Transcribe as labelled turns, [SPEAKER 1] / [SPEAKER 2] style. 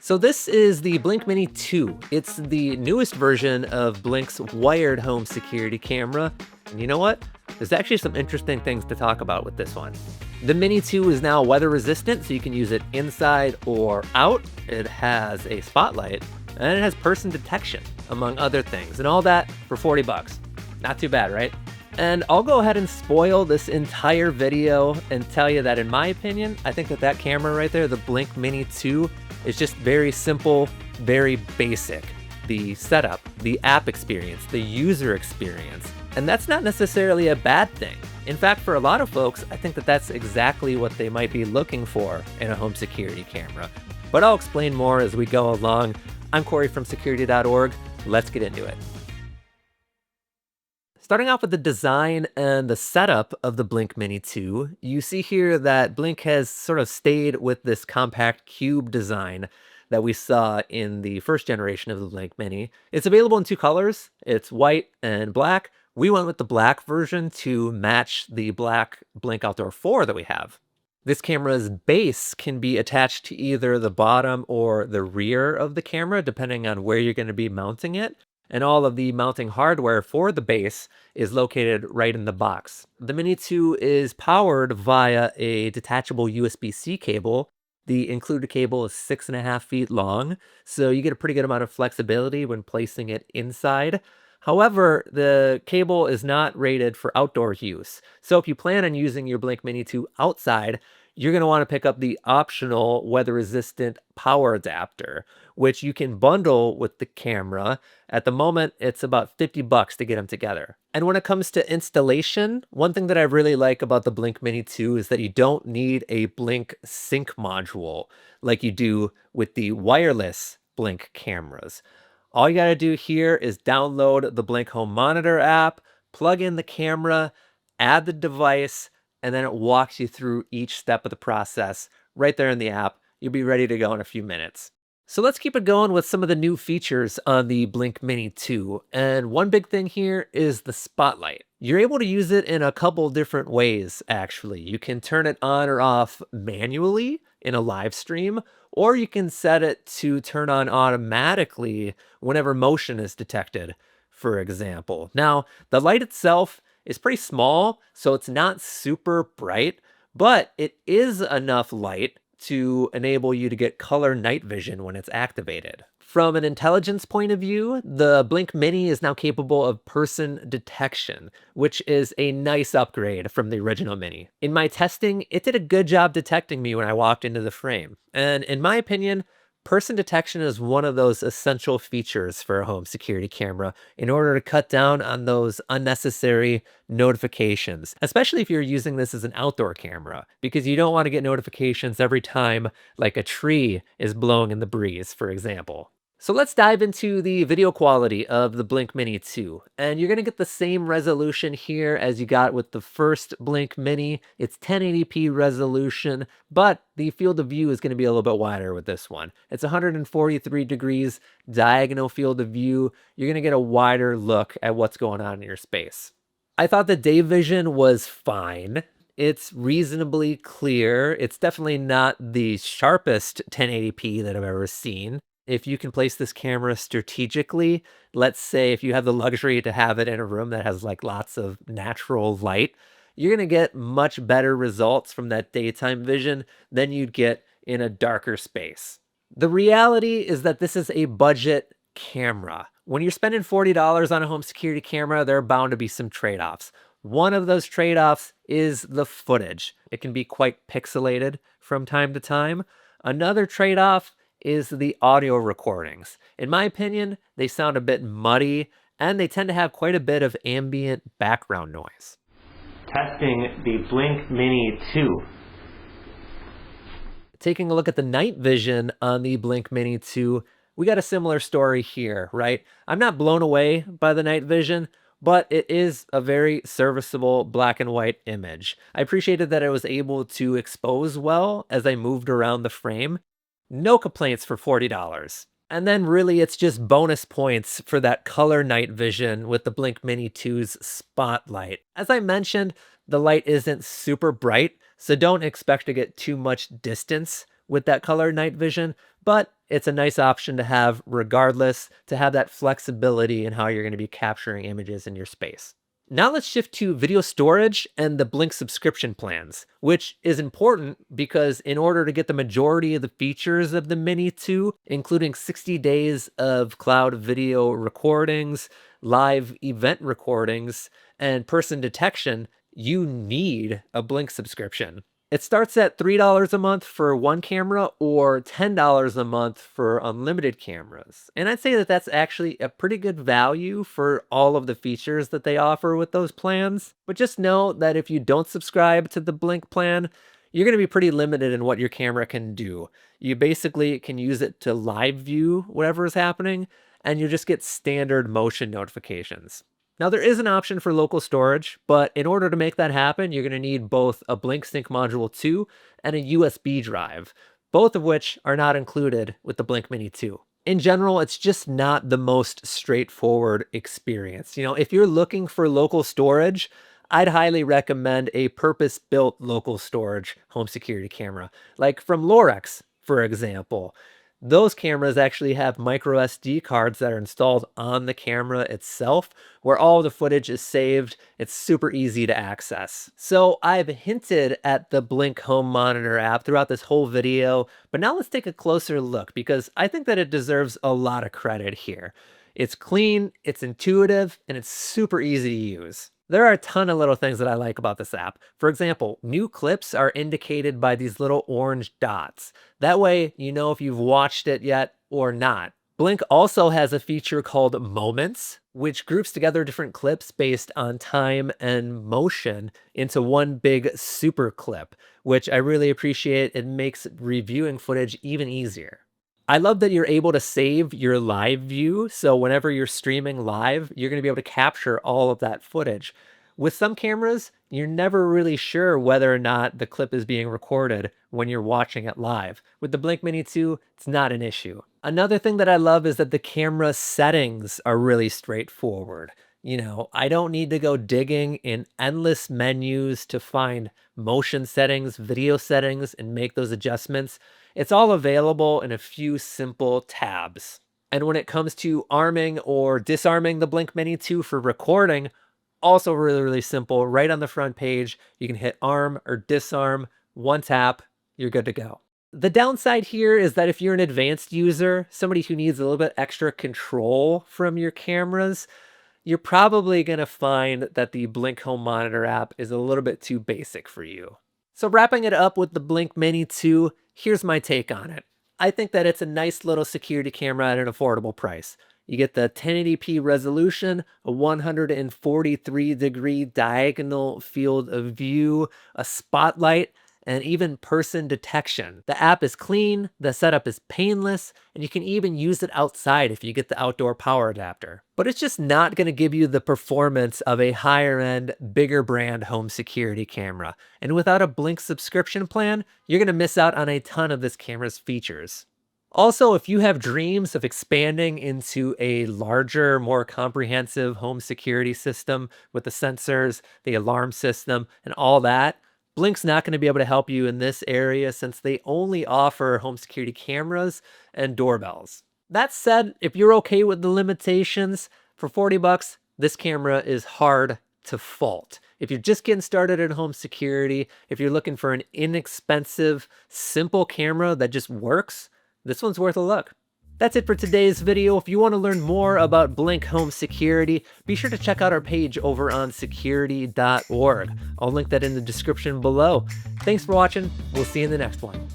[SPEAKER 1] So this is the Blink Mini 2. It's the newest version of Blink's wired home security camera. And you know what? There's actually some interesting things to talk about with this one. The Mini 2 is now weather resistant, so you can use it inside or out. It has a spotlight, and it has person detection, among other things. And all that for 40 bucks. Not too bad, right? And I'll go ahead and spoil this entire video and tell you that in my opinion, I think that camera right there, the Blink Mini 2, is just very simple, very basic. The setup, the app experience, the user experience. And that's not necessarily a bad thing. In fact, for a lot of folks, I think that that's exactly what they might be looking for in a home security camera. But I'll explain more as we go along. I'm Corey from Security.org. Let's get into it. Starting off with the design and the setup of the Blink Mini 2, you see here that Blink has sort of stayed with this compact cube design that we saw in the first generation of the Blink Mini. It's available in two colors. It's white and black. We went with the black version to match the black Blink Outdoor 4 that we have. This camera's base can be attached to either the bottom or the rear of the camera, depending on where you're going to be mounting it. And all of the mounting hardware for the base is located right in the box. The Mini 2 is powered via a detachable USB-C cable. The included cable is 6.5 feet long, so you get a pretty good amount of flexibility when placing it inside. However, the cable is not rated for outdoor use. So if you plan on using your Blink Mini 2 outside, you're going to want to pick up the optional weather-resistant power adapter, which you can bundle with the camera. At the moment, it's about 50 bucks to get them together. And when it comes to installation, one thing that I really like about the Blink Mini 2 is that you don't need a Blink sync module like you do with the wireless Blink cameras. All you got to do here is download the Blink Home Monitor app, plug in the camera, add the device, and then it walks you through each step of the process right there in the app. You'll be ready to go in a few minutes. So let's keep it going with some of the new features on the Blink Mini 2. And one big thing here is the spotlight. You're able to use it in a couple different ways, actually. You can turn it on or off manually in a live stream, or you can set it to turn on automatically whenever motion is detected, for example. Now, the light itself is pretty small, so it's not super bright, but it is enough light to enable you to get color night vision when it's activated. From an intelligence point of view, the Blink Mini is now capable of person detection, which is a nice upgrade from the original Mini. In my testing, it did a good job detecting me when I walked into the frame. And in my opinion, person detection is one of those essential features for a home security camera in order to cut down on those unnecessary notifications, especially if you're using this as an outdoor camera, because you don't want to get notifications every time like a tree is blowing in the breeze, for example. So let's dive into the video quality of the Blink Mini 2. And you're going to get the same resolution here as you got with the first Blink Mini. It's 1080p resolution, but the field of view is going to be a little bit wider with this one. It's 143 degrees diagonal field of view. You're going to get a wider look at what's going on in your space. I thought the day vision was fine. It's reasonably clear. It's definitely not the sharpest 1080p that I've ever seen. If you can place this camera strategically, let's say if you have the luxury to have it in a room that has like lots of natural light, you're going to get much better results from that daytime vision than you'd get in a darker space. The reality is that this is a budget camera. When you're spending $40 on a home security camera, there are bound to be some trade-offs. One of those trade-offs is the footage. It can be quite pixelated from time to time. Another trade-off is the audio recordings. In my opinion, they sound a bit muddy, and they tend to have quite a bit of ambient background noise. Testing the Blink Mini 2. Taking a look at the night vision on the Blink Mini 2, we got a similar story here, right? I'm not blown away by the night vision, but it is a very serviceable black and white image. I appreciated that I was able to expose well as I moved around the frame. No complaints for $40. And then really it's just bonus points for that color night vision with the Blink Mini 2's spotlight. As I mentioned, the light isn't super bright, so don't expect to get too much distance with that color night vision, but it's a nice option to have regardless, to have that flexibility in how you're going to be capturing images in your space. Now let's shift to video storage and the Blink subscription plans, which is important because in order to get the majority of the features of the Mini 2, including 60 days of cloud video recordings, live event recordings, and person detection, you need a Blink subscription. It starts at $3 a month for one camera or $10 a month for unlimited cameras. And I'd say that that's actually a pretty good value for all of the features that they offer with those plans. But just know that if you don't subscribe to the Blink plan, you're going to be pretty limited in what your camera can do. You basically can use it to live view whatever is happening, and you just get standard motion notifications. Now, there is an option for local storage, but in order to make that happen, you're going to need both a Blink Sync Module 2 and a USB drive, both of which are not included with the Blink Mini 2. In general, it's just not the most straightforward experience. If you're looking for local storage, I'd highly recommend a purpose-built local storage home security camera, like from Lorex, for example. Those cameras actually have micro SD cards that are installed on the camera itself, where all the footage is saved. It's super easy to access. So I've hinted at the Blink Home Monitor app throughout this whole video, but now let's take a closer look because I think that it deserves a lot of credit here. It's clean, it's intuitive, and it's super easy to use. There are a ton of little things that I like about this app. For example, new clips are indicated by these little orange dots. That way, you know if you've watched it yet or not. Blink also has a feature called Moments, which groups together different clips based on time and motion into one big super clip, which I really appreciate. It makes reviewing footage even easier. I love that you're able to save your live view, so whenever you're streaming live, you're going to be able to capture all of that footage. With some cameras, you're never really sure whether or not the clip is being recorded when you're watching it live. With the Blink Mini 2, it's not an issue. Another thing that I love is that the camera settings are really straightforward. I don't need to go digging in endless menus to find motion settings, video settings, and make those adjustments. It's all available in a few simple tabs. And when it comes to arming or disarming the Blink Mini 2 for recording, also really, really simple. Right on the front page, you can hit arm or disarm, one tap, you're good to go. The downside here is that if you're an advanced user, somebody who needs a little bit extra control from your cameras, you're probably going to find that the Blink Home Monitor app is a little bit too basic for you. So wrapping it up with the Blink Mini 2, here's my take on it. I think that it's a nice little security camera at an affordable price. You get the 1080p resolution, a 143-degree diagonal field of view, a spotlight, and even person detection. The app is clean, the setup is painless, and you can even use it outside if you get the outdoor power adapter. But it's just not going to give you the performance of a higher-end, bigger brand home security camera. And without a Blink subscription plan, you're going to miss out on a ton of this camera's features. Also, if you have dreams of expanding into a larger, more comprehensive home security system with the sensors, the alarm system, and all that, Blink's not going to be able to help you in this area since they only offer home security cameras and doorbells. That said, if you're okay with the limitations, for $40, this camera is hard to fault. If you're just getting started in home security, if you're looking for an inexpensive, simple camera that just works, this one's worth a look. That's it for today's video. If you want to learn more about Blink Home Security, be sure to check out our page over on Security.org. I'll link that in the description below. Thanks for watching. We'll see you in the next one.